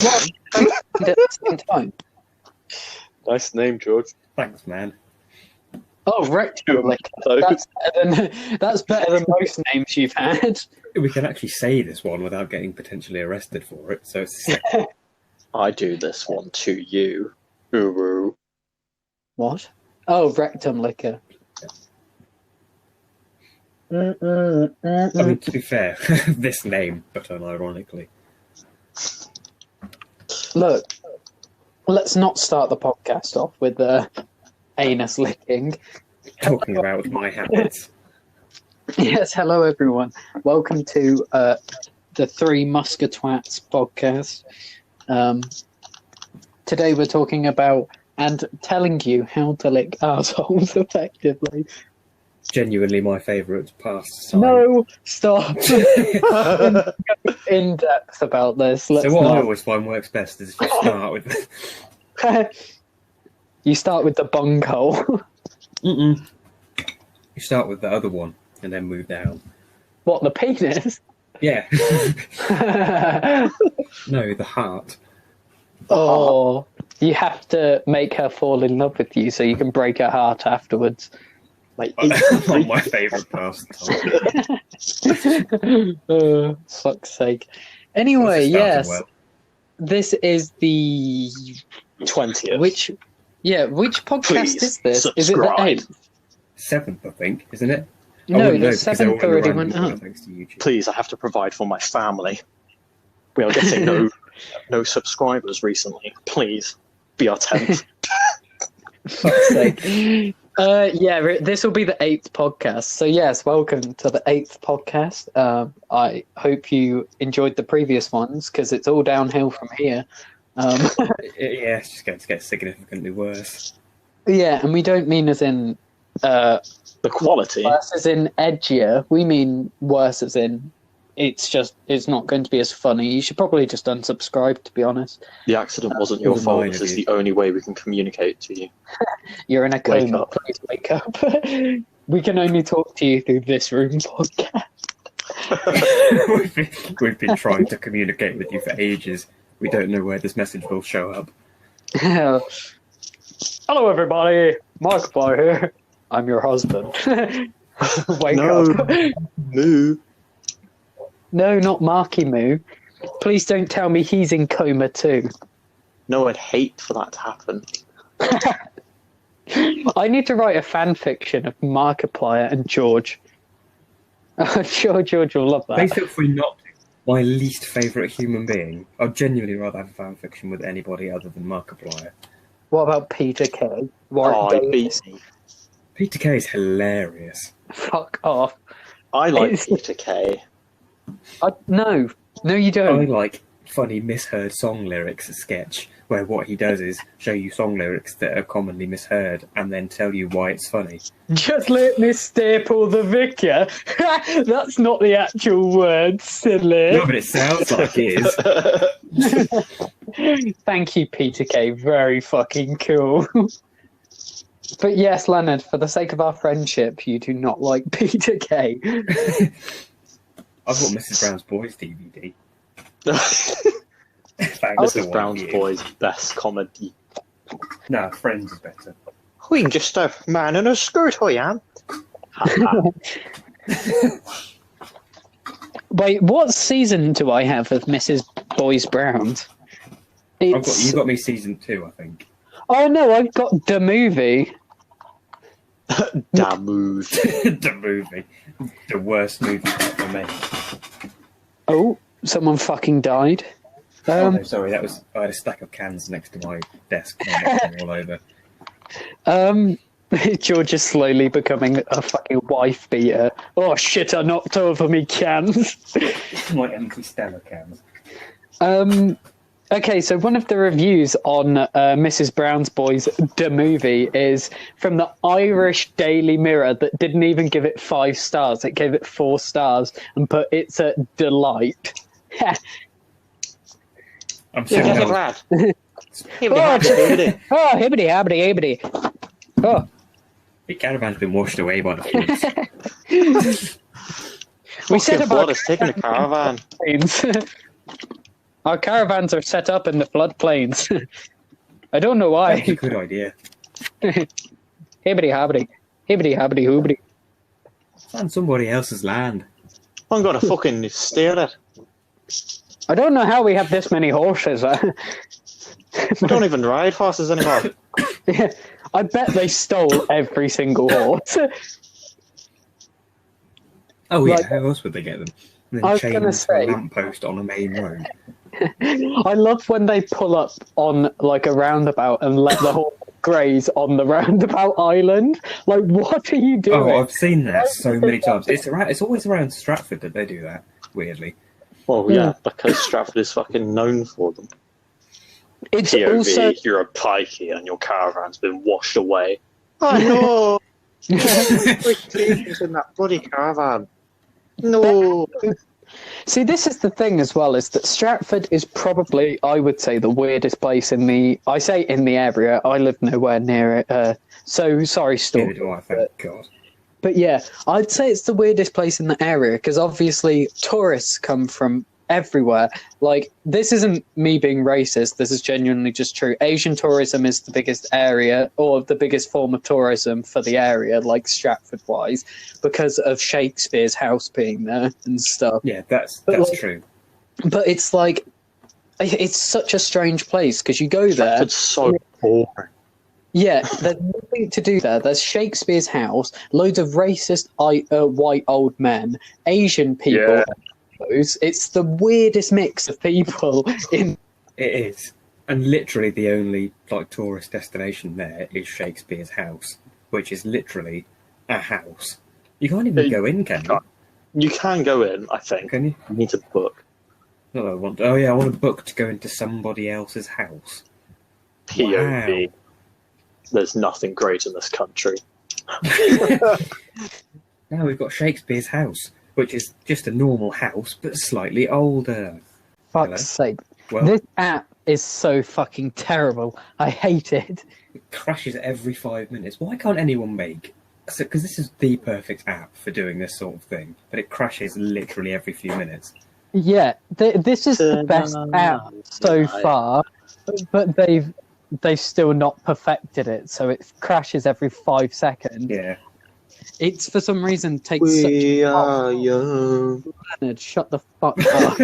What? At the same time. Nice name, George. Thanks, man. Oh, rectum liquor. That's better than most names you've had. We can actually say this one without getting potentially arrested for it, so it's... I do this one to you, Uru. What? Oh, rectum liquor. I mean, to be fair, this name, but unironically. Look, let's not start the podcast off with anus licking. Talking about my habits. Yes, hello everyone. Welcome to the Three Muscatwats podcast. Today we're talking about and telling you how to lick assholes effectively. Genuinely my favourite pastime. No, stop. In depth about this. So what I always find works best is just start with... You start with the bunghole. You start with the other one and then move down. What, the penis? Yeah. No, the heart. Oh, you have to make her fall in love with you so you can break her heart afterwards. Like, Not my favourite pastime. Fuck's sake. Anyway, This is starting yes. well. This is the 20th. which podcast Please is this? subscribe. Is it the 8th? 7th, I think, isn't it? I No, wouldn't the know because they're all 7th in a already random went order up. thanks to YouTube. Please, I have to provide for my family. We are getting no subscribers recently. Please, be our 10th. Fuck's sake. Yeah, this will be the 8th podcast. So yes, welcome to the 8th podcast. I hope you enjoyed the previous ones because it's all downhill from here. Yeah, it's just going to get significantly worse. Yeah, and we don't mean as in The quality. worse as in edgier. We mean worse as in it's not going to be as funny. You should probably just unsubscribe, to be honest. The accident wasn't your Never fault. mind This if is you- the only way we can communicate to you. You're in a Wake coma. up. Please wake up. We can only talk to you through this room podcast. We've been trying to communicate with you for ages. We don't know where this message will show up. Hello, everybody. Markiplier here. I'm your husband. Wake up. Moo. No, not Marky Moo. Please don't tell me he's in coma too. No, I'd hate for that to happen. I need to write a fan fiction of Markiplier and George. I'm sure George will love that. Basically, not my least favourite human being. I'd genuinely rather have a fan fiction with anybody other than Markiplier. What about Peter Kay? Warren Oh, he Davis? beat me. Peter Kay is hilarious. Fuck off. I like It's- Peter Kay. No, you I don't. like funny misheard song lyrics sketch, where what he does is show you song lyrics that are commonly misheard and then tell you why it's funny. Just let me staple the vicar. That's not the actual word, silly. No, but it sounds like it is. Thank you, Peter Kay. Very fucking cool. But yes, Leonard, for the sake of our friendship, you do not like Peter Kay. I've got Mrs. Brown's Boys DVD. Thanks to Mrs. one Brown's of you. Boys' best comedy. No, Friends is better. I'm just a man in a skirt, I am. Wait, what season do I have of Mrs. Boys Browns? You got me season 2, I think. Oh no, I've got the movie. Damn move. The movie. The worst movie ever made. Oh, someone fucking died. Oh, no, sorry, I had a stack of cans next to my desk and I knocked them all over. George is slowly becoming a fucking wife beater. Oh shit, I knocked over me cans. My empty Stella cans. Okay, so one of the reviews on Mrs. Brown's Boys, the movie, is from the Irish Daily Mirror that didn't even give it 5 stars. It gave it 4 stars and put it's a delight. I'm sure Yeah, that was- lad. Oh, hibbity, habbity, hibbity. Oh, the caravan's been washed away by the floods. we said Fucking about flood has taken a caravan. trains. Our caravans are set up in the floodplains. I don't know That's a why. good idea. Hibbity hobbity. Hibbity hobbity hoobity. It's on somebody else's land. I'm gonna fucking steer it. I don't know how we have this many horses. We don't even ride horses anymore. Yeah, I bet they stole every single horse. Oh yeah, Like- how else would they get them? And I then was chained gonna to a say- lamppost on a main road. I love when they pull up on like a roundabout and let the horse graze on the roundabout island. Like, what are you doing? Oh, I've seen that so many times. It's always around Stratford that they do that. Weirdly. Well, yeah, because Stratford is fucking known for them. It's POV, also you're a pikey and your caravan's been washed away. I know! It's in that bloody caravan. No! see, this is the thing as well, is that Stratford is probably, I would say, the weirdest place in the. I say in the area. I live nowhere near it. So sorry, Neither Storm. do I, thank God. But yeah, I'd say it's the weirdest place in the area because obviously tourists come from everywhere. Like, this isn't me being racist, this is genuinely just true. Asian tourism is the biggest area, or the biggest form of tourism for the area, like Stratford wise, because of Shakespeare's house being there and stuff. Yeah, that's But, like- true. But it's like, it's such a strange place because you go there. Stratford's so boring. Yeah, there's nothing to do there. There's Shakespeare's house, loads of racist white old men, Asian people. Yeah. It's the weirdest mix of people in. It is. And literally the only like tourist destination there is Shakespeare's house, which is literally a house. You can't even You go in, can you? can't. You can go in, I think. Can you? You need to book. No, I want. Oh yeah, I want to book to go into somebody else's house. POV. There's nothing great in this country. Now we've got Shakespeare's house, which is just a normal house but slightly older. Fuck's sake. Well, This app is so fucking terrible. I hate it. it crashes every 5 minutes. Why can't anyone make? Because this is the perfect app for doing this sort of thing, but it crashes literally every few minutes. Yeah, this is the best app so far, but they've still not perfected it, so it crashes every 5 seconds. Yeah. It's for some reason takes such We a are young. Leonard, shut the fuck up.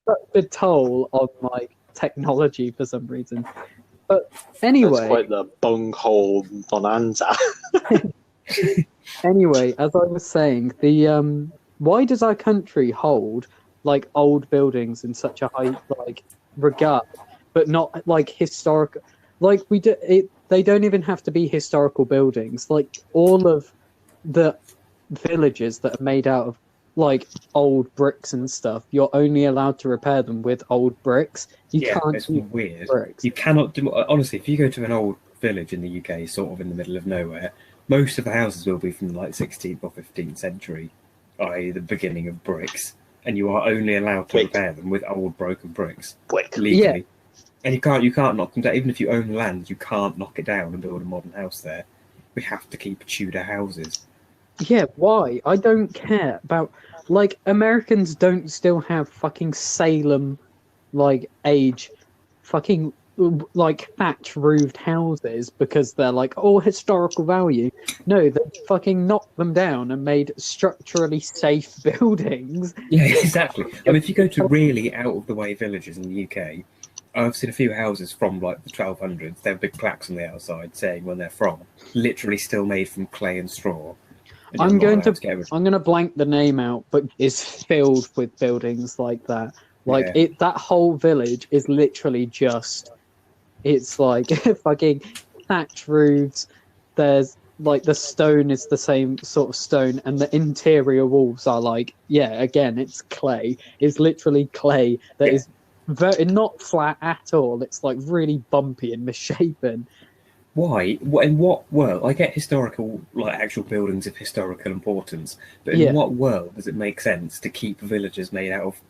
Such a toll on like technology for some reason. But That's anyway, quite the bunghole bonanza. anyway, as I was saying, the why does our country hold like old buildings in such a high like regard, but not like historic? Like we do it. They don't even have to be historical buildings. Like all of the villages that are made out of like old bricks and stuff, you're only allowed to repair them with old bricks. You Yeah, can't it's use weird. bricks. You cannot do. Honestly, if you go to an old village in the UK, sort of in the middle of nowhere, most of the houses will be from like 16th or 15th century, i.e., the beginning of bricks, and you are only allowed to Wait. repair them with old broken bricks Wait, legally. And you can't knock them down. Even if you own land, you can't knock it down and build a modern house there. We have to keep Tudor houses. Yeah, why? I don't care about like Americans don't still have fucking Salem like age fucking like thatch roofed houses because they're like oh historical value. No, they fucking knocked them down and made structurally safe buildings. Yeah, exactly. I mean, if you go to really out of the way villages in the UK, I've seen a few houses from like the 1200s. They have big plaques on the outside saying when they're from. Literally still made from clay and straw. And I'm you're not going allowed to get rid- I'm going to blank the name out, but is filled with buildings like that. Like Yeah. that whole village is literally just it's like fucking thatch roofs. There's like the stone is the same sort of stone, and the interior walls are like again it's clay. It's literally clay that Yeah. is very not flat at all. It's like really bumpy and misshapen. Why? In what world? I get historical, like actual buildings of historical importance, but in Yeah. what world does it make sense to keep villages made out of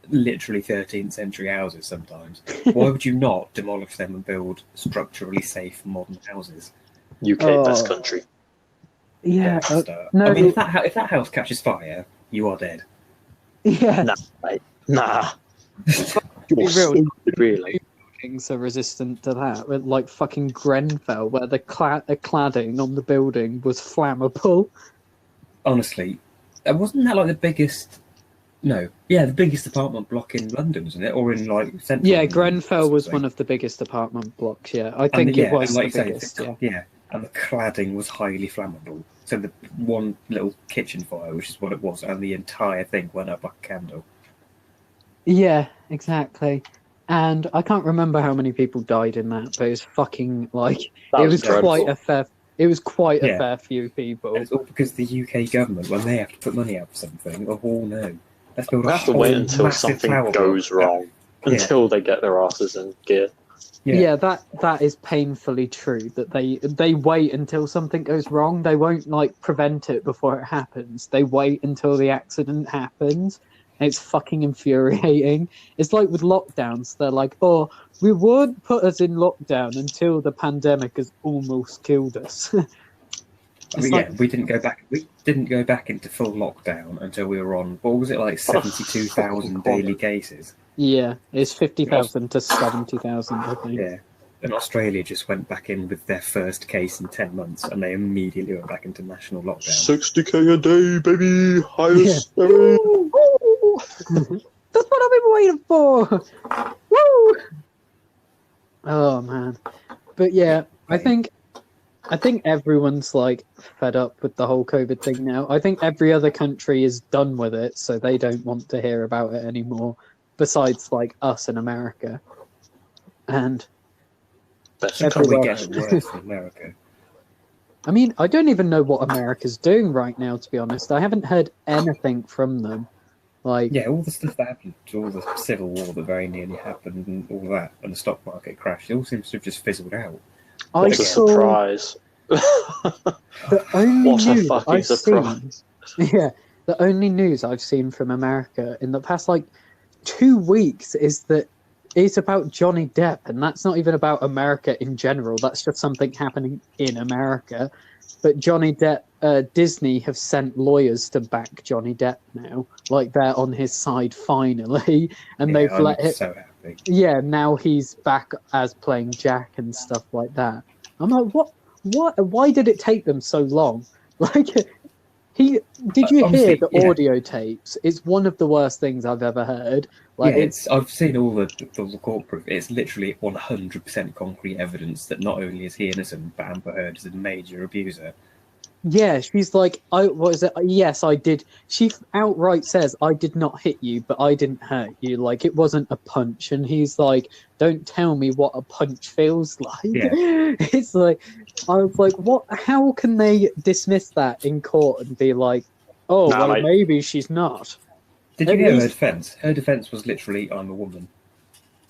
literally 13th century houses sometimes? Why would you not demolish them and build structurally safe modern houses? UK best Oh. country. Yeah, no, I mean, if that house catches fire, you are dead. yeah. Nah, mate. Nah. You're Be real. stupid, really. Buildings are resistant to that. Like fucking Grenfell, where the cladding on the building was flammable. Honestly, wasn't that like the biggest? No, yeah, the biggest apartment block in London, wasn't it? Or in like central? Yeah, London, Grenfell was something. one of the biggest apartment blocks. Yeah, I And think yeah, it was and like the you say, biggest. yeah, and the cladding was highly flammable. So the one little kitchen fire, which is what it was, and the entire thing went up like a candle. Yeah, exactly. And I can't remember how many people died in that, but it was fucking like That it was was dreadful. quite a fair. It was quite a Yeah. fair few people. And it's all because the UK government, when they have to put money out for something, oh no, let's build We a have to whole wait until massive something tower goes block. wrong, until they get their asses in gear. Yeah, that is painfully true. That they wait until something goes wrong. They won't like prevent it before it happens. They wait until the accident happens. It's fucking infuriating. It's like with lockdowns. They're like, oh, we won't put us in lockdown until the pandemic has almost killed us. I mean, yeah, we didn't go back. We didn't go back into full lockdown until we were on. What was it like? What a 72,000 fucking daily cases. Yeah, it's 50,000 to 70,000, I think. Yeah, and Australia just went back in with their first case in 10 months, and they immediately went back into national lockdown. 60k a day, baby. Highest ever. Woo! That's what I've been waiting for. Woo! Oh man, but yeah, I think everyone's like fed up with the whole COVID thing now. I think every other country is done with it, so they don't want to hear about it anymore. Besides, like us in America, and Best It's probably everywhere. getting worse in America. I mean, I don't even know what America's doing right now. To be honest, I haven't heard anything from them. Like, Yeah, all the stuff that happened, all the civil war that very nearly happened, and all that, and the stock market crash, it all seems to have just fizzled out. I What a saw surprise. the only What a news fucking I've surprise. seen. Yeah, the only news I've seen from America in the past like 2 weeks is that it's about Johnny Depp, and that's not even about America in general. That's just something happening in America. But Johnny Depp, Disney have sent lawyers to back Johnny Depp now. Like they're on his side finally, and Yeah, they've I'm let it. so happy. Yeah, now he's back as playing Jack and stuff like that. I'm like, what? Why did it take them so long? Like, did you hear Honestly, the yeah. audio tapes? It's one of the worst things I've ever heard. Like, Yeah, I've seen all the court proof. It's literally 100% concrete evidence that not only is he innocent, but Amber Heard is a major abuser. yeah, she's like, what is it? Yes, I did. She outright says, I did not hit you, but I didn't hurt you. Like, it wasn't a punch. And he's like, don't tell me what a punch feels like. Yeah. It's like, I was like, what? How can they dismiss that in court and be like, oh, Nah, well, mate. maybe she's not? Did you At hear her least- defense? Her defense was literally, I'm a woman.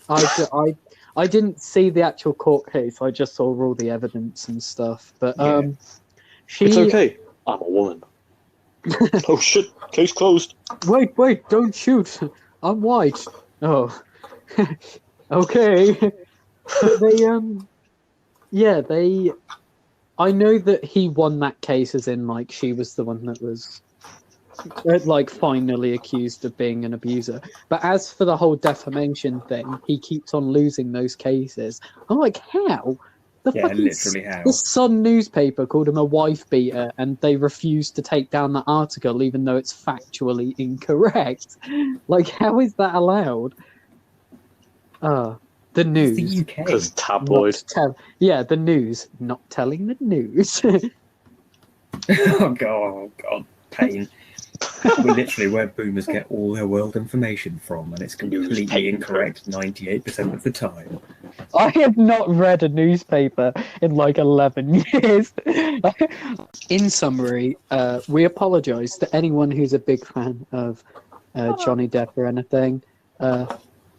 I didn't see the actual court case. I just saw all the evidence and stuff. But Yeah. she. It's okay. I'm a woman. Oh shit! Case closed. Wait! Don't shoot! I'm white. Oh, okay. But they. I know that he won that case, as in like she was the one that was like finally accused of being an abuser. But as for the whole defamation thing, he keeps on losing those cases. I'm like, how? The Yeah, fucking literally how. The Sun newspaper called him a wife beater, and they refused to take down that article, even though it's factually incorrect. Like, how is that allowed? The It's news. the UK. Because tabloid. Yeah, the news. Not telling the news. Oh god, pain. We're literally where boomers get all their world information from, and it's completely paper. incorrect 98% of the time. I have not read a newspaper in like 11 years. In summary, we apologise to anyone who's a big fan of Johnny Depp or anything.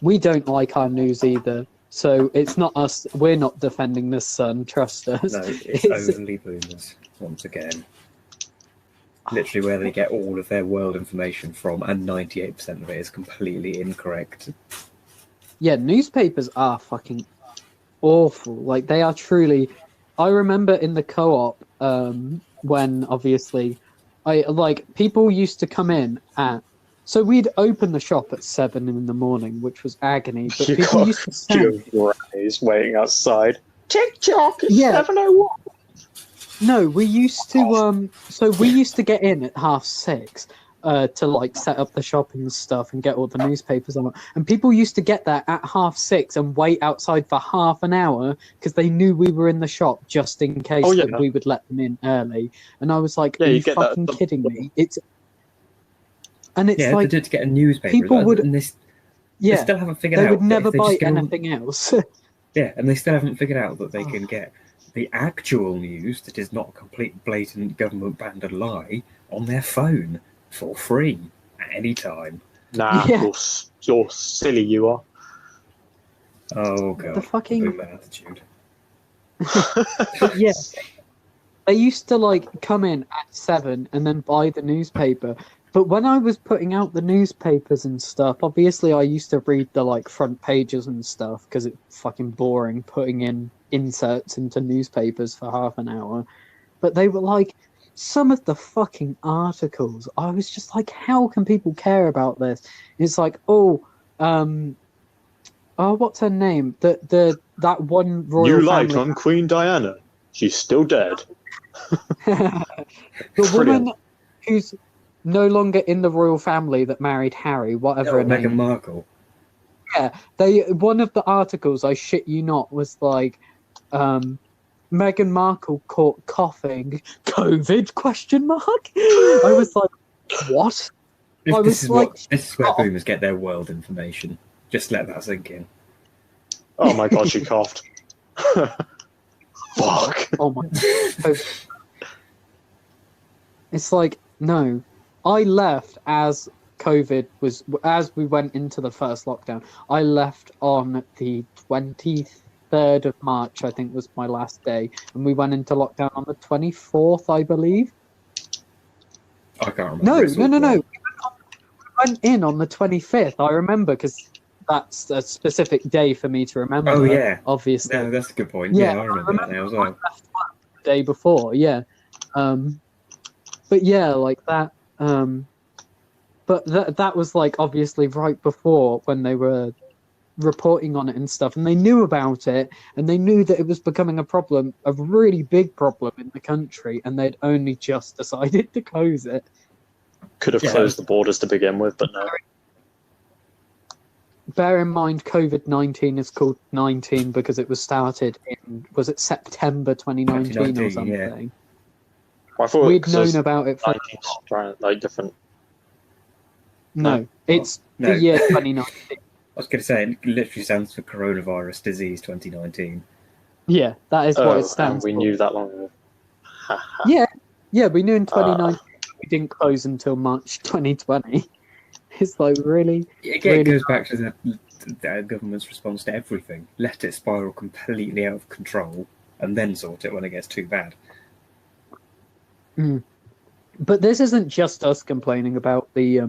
We don't like our news either, so it's not us. We're not defending the Sun. Trust us. No, it's only boomers, once again. Literally where they get all of their world information from, and 98% of it is completely incorrect. Yeah, newspapers are fucking awful. Like, they are truly. I remember in the co-op when obviously people used to come in at So we'd open the shop at 7 in the morning, which was agony. But You people got used to stand. Granny's waiting outside. TikTok, it's Yeah. 7:01. No, we used to. So we used to get in at 6:30. To like set up the shop and stuff and get all the newspapers on. And people used to get there at 6:30 and wait outside for half an hour because they knew we were in the shop just in case that we would let them in early. And I was like, Yeah, are you you get that fucking at the- kidding me? It's Yeah, like they did to get a newspaper. people would- and they yeah, still haven't figured they out. would that never if they buy just go on- anything else. Yeah, and they still haven't figured out that they can get the actual news that is not a complete blatant government banded lie on their phone for free at any time. Nah, Yeah. you're silly, you are. Oh god, The fucking- boomer attitude. But yeah, they used to like come in at 7 and then buy the newspaper. But when I was putting out the newspapers and stuff, obviously I used to read the like front pages and stuff because it's fucking boring putting in inserts into newspapers for half an hour. But they were like some of the fucking articles. I was just like, how can people care about this? It's like, what's her name? That one royal You lied family. on Queen Diana. She's still dead. The Brilliant. woman who's no longer in the royal family that married Harry, whatever her Meghan name. Markle. Yeah, one of the articles, I shit you not, was like, Meghan Markle caught coughing COVID ? I was like, what? I was This is like, this is where boomers get their world information. Just let that sink in. Oh my god, she coughed. Fuck. oh my God. It's like, no. I left as we went into the first lockdown. I left on the 23rd of March, I think was my last day. And we went into lockdown on the 24th, I believe. I can't remember. No. It's all We blurred. went in on the 25th. I remember because that's a specific day for me to remember. Oh, yeah. Obviously. No, that's a good point. Yeah, Yeah, I remember that now as well. The day before, yeah. But yeah, like that. But that was like obviously right before when they were reporting on it and stuff, and they knew about it, and they knew that it was becoming a problem, a really big problem in the country, and they'd only just decided to close it. Could have Yeah. closed the borders to begin with, but no. Bear in mind, COVID-19 is called 19 because it was started in, was it September 2019 or 2019, yeah. something? I thought We'd 'cause known there's about it for 19 like different. no. It's No. the year 2019. I was going to say, it literally stands for Coronavirus Disease 2019. Yeah, that is what Oh, it stands and we for. knew that long ago. Yeah, we knew in 2019. We didn't close until March 2020. It's like, really? Again, Really? it goes back to the government's response to everything. Let it spiral completely out of control and then sort it when it gets too bad. But this isn't just us complaining about the,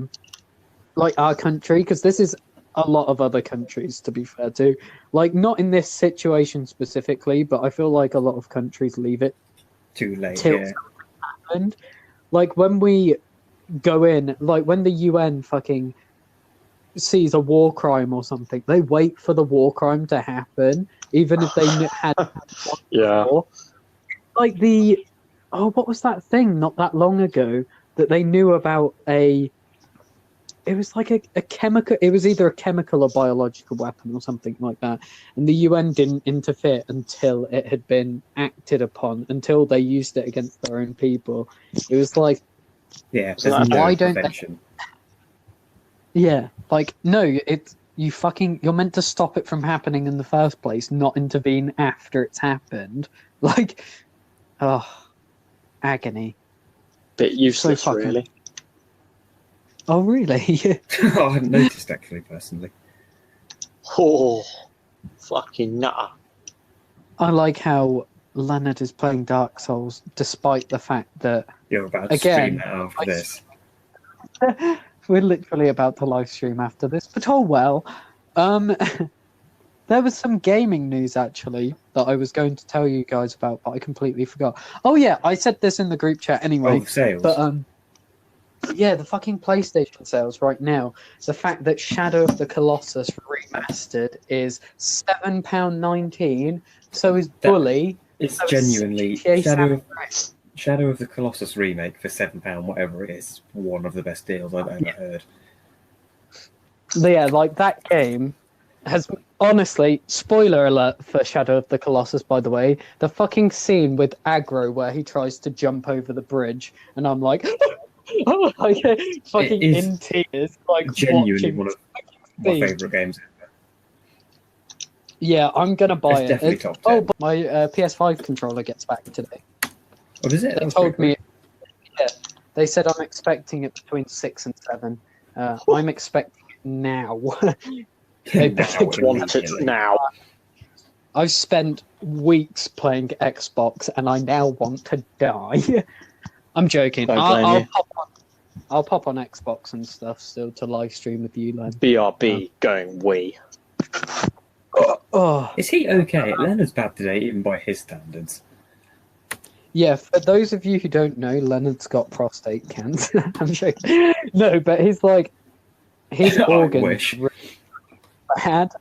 like, our country, because this is a lot of other countries, to be fair, too. Like, not in this situation specifically, but I feel like a lot of countries leave it Too late, till yeah. happened. Like when we go in, like when the UN fucking sees a war crime or something, they wait for the war crime to happen, even if they had one Yeah. before. Like what was that thing not that long ago that they knew about it was like a chemical, it was either a chemical or biological weapon or something like that. And the UN didn't interfere until it had been acted upon, until they used it against their own people. It was like, Yeah, So there's that- no Why don't they- prevention. yeah, like, no, you're meant to stop it from happening in the first place, not intervene after it's happened. Like, agony. Bit useless, fucking- really. Oh, really? Oh, I hadn't noticed, actually, personally. Oh, fucking nutter. I like how Leonard is playing Dark Souls, despite the fact that You're about to Again, stream that after I- this. we're literally about to live stream after this. But oh well. There was some gaming news actually that I was going to tell you guys about, but I completely forgot. Oh yeah, I said this in the group chat anyway. Oh, sales. But Yeah, the fucking PlayStation sales right now. The fact that Shadow of the Colossus remastered is £7.19. So is That- Bully. It's So is genuinely GTA San Shadow of the Colossus remake for £7, whatever it is, one of the best deals I've ever heard. Yeah, like that game has honestly, spoiler alert for Shadow of the Colossus, by the way, the fucking scene with Aggro where he tries to jump over the bridge, and I'm like, oh, like fucking It is in tears, like Genuinely watching one of my scene. favourite games ever. Yeah, I'm gonna buy It's it. definitely top 10. Oh, but my PS5 controller gets back today. Oh, does it? They told me, yeah, they said I'm expecting it between 6 and 7. I'm expecting it now. They Now, Want it immediately. now. I've spent weeks playing Xbox, and I now want to die. I'm joking. Don't blame you. I'll pop on Xbox and stuff still to live stream with you, Len. BRB going we. Oh, Is he okay? Leonard's bad today, even by his standards. yeah. For those of you who don't know, Leonard's got prostate cancer. I'm joking. No, but he's like his I organs wish. really bad.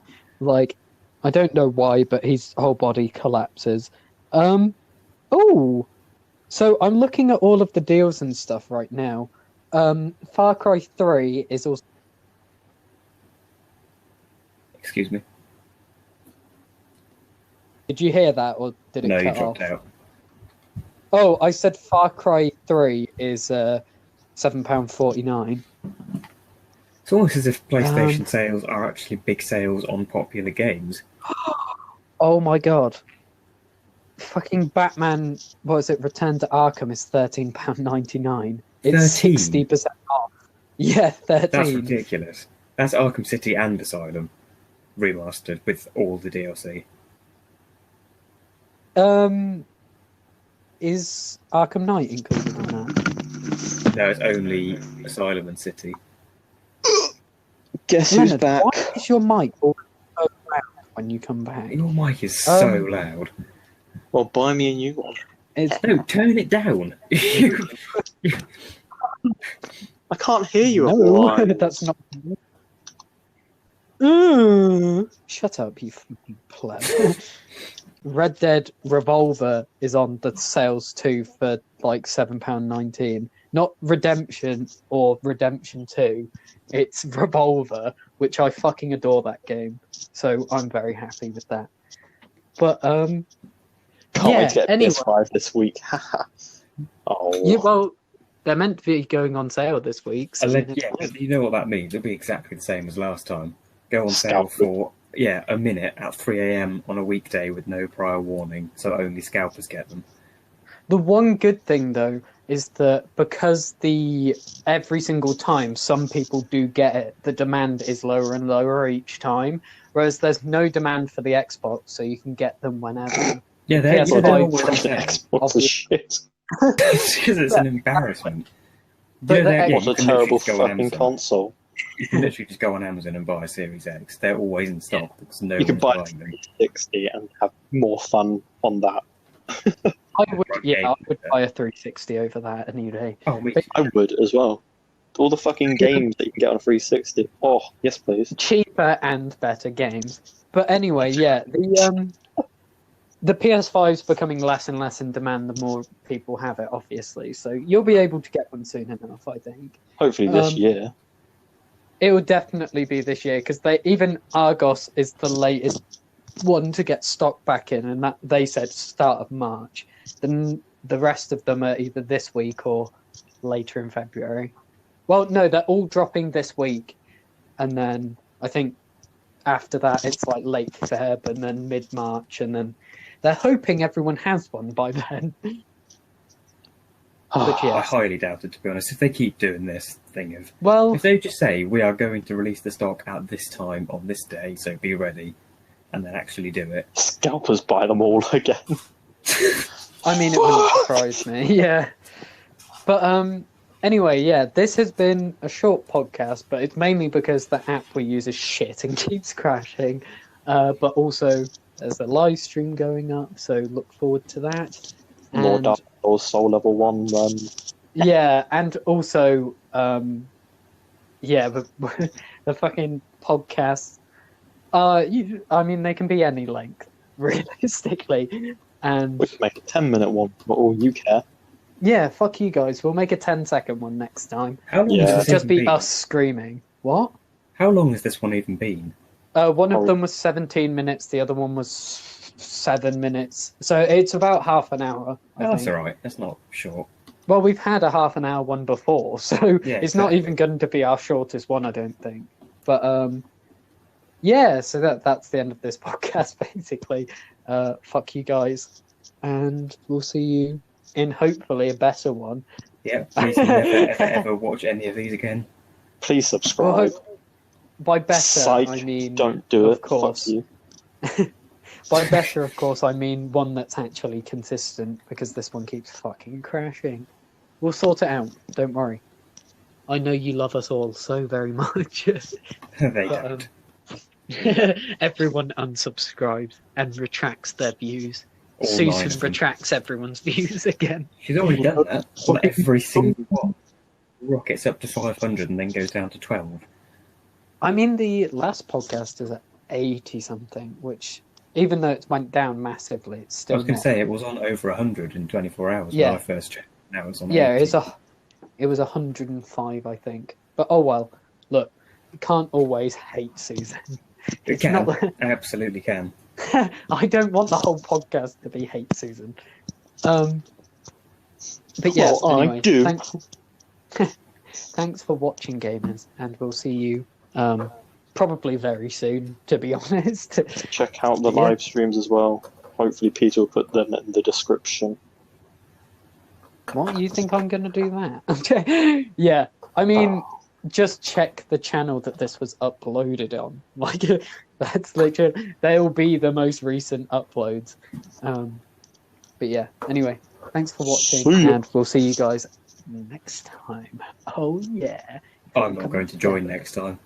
Like, I don't know why, but his whole body collapses. Oh, so I'm looking at all of the deals and stuff right now. Far Cry 3 is also. Excuse me. Did you hear that, or did it No, you cut dropped off? out. Oh, I said Far Cry 3 is £7.49. It's almost as if PlayStation Um, sales are actually big sales on popular games. Oh my god. Fucking Batman, what is it, Return to Arkham is £13.99. It's 13? 60% off. Yeah, 13. That's ridiculous. That's Arkham City and Asylum remastered with all the DLC. Is Arkham Knight included in that? No, it's only Asylum and City. Guess who's Leonard, back? why is your mic always so loud when you come back? Your mic is so Um, loud. Well, buy me a new one. It's, No, turn it down. I can't hear you. no, otherwise. that's not. Shut up, you fucking pleb. Red Dead Revolver is on the sales too for like £7.19. Not Redemption or Redemption 2. It's Revolver, which I fucking adore that game. So I'm very happy with that. But Can't yeah, wait to get anyway. PS5 this week. Oh, Yeah, well, they're meant to be going on sale this week. So Yeah, you know what that means. It'll be exactly the same as last time. Go on sale for a minute at 3 a.m. on a weekday with no prior warning, so only scalpers get them. The one good thing, though, is that because every single time some people do get it, the demand is lower and lower each time, whereas there's no demand for the Xbox, so you can get them whenever. Yeah, they're PS5 always there. Xbox is shit. It's because it's an embarrassment. But the X- What you a can terrible literally go on fucking Amazon. console. You can literally just go on Amazon and buy a Series X. They're always in stock because no You can one's buy a buying them. 360 and have more fun on that. I would, Okay. I would buy a 360 over that any day. Oh, me. But- I would as well. All the fucking games that you can get on a 360. Oh, yes, please. Cheaper and better games. But anyway, yeah, the PS5's becoming less and less in demand the more people have it, obviously. So you'll be able to get one soon enough, I think. Hopefully this Um, year. It will definitely be this year because even Argos is the latest one to get stock back in, and that they said start of March. Then the rest of them are either this week or later in February. Well, no, they're all dropping this week, and then I think after that it's like late Feb and then mid March, and then they're hoping everyone has one by then. But I yes. highly doubt it, to be honest. If they keep doing this thing of, Well, if they just say we are going to release the stock at this time on this day, so be ready, and then actually do it. Scalpers buy them all again. I mean, it wouldn't surprise me. Yeah. But anyway, yeah, this has been a short podcast, but it's mainly because the app we use is shit and keeps crashing. But also, there's a live stream going up, so look forward to that. More And- Dark Souls Soul Level 1 run. Yeah, and also yeah, but the fucking podcasts. I mean, they can be any length, realistically. And We can make a 10-minute one for all you care. yeah, fuck you guys. We'll make a 10-second one next time. How long Yeah. has It'll this just even be been? us screaming. What? How long has this one even been? One of Oh. them was 17 minutes. The other one was 7 minutes. So it's about half an hour. I Oh, that's think. all right. That's not short. Well, we've had a half an hour one before, so Yeah, it's not exactly. even going to be our shortest one, I don't think. But yeah, so that's the end of this podcast, basically. Fuck you guys, and we'll see you in hopefully a better one. Yeah, please never watch any of these again. Please Well, subscribe. by better, Psych, I mean don't do of it. course. Fuck you. By better, of course, I mean one that's actually consistent, because this one keeps fucking crashing. We'll sort it out. Don't worry. I know you love us all so very much. They But, don't. everyone unsubscribes and retracts their views. All 9 Susan of them. retracts everyone's views again. She's already done that on every single one. Rockets up to 500 and then goes down to 12. I mean, the last podcast is at 80 something, which, even though it went down massively, it's I still was going not. to say it was on over 100 in 24 hours Yeah. when I first checked. Now it's on Yeah, 80. it was 105, I think. But oh well. Look, you can't always hate Susan. It It's can. not- Absolutely can. I don't want the whole podcast to be hate Susan. But yes, Well, I anyway, do. thanks for watching, gamers, and we'll see you probably very soon, to be honest. Check out the Yeah. live streams as well. Hopefully, Peter will put them in the description. What, you think I'm going to do that? Yeah, I mean, just check the channel that this was uploaded on. Like, that's literally, they'll be the most recent uploads. But yeah, anyway, thanks for watching, See ya. and we'll see you guys next time. Oh yeah. I'm not going to join next time.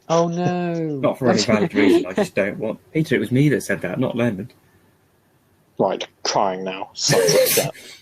Oh no. Not for any valid reason. I just don't want. Peter, it was me that said that, not Leonard. Right, crying now. Sons of death.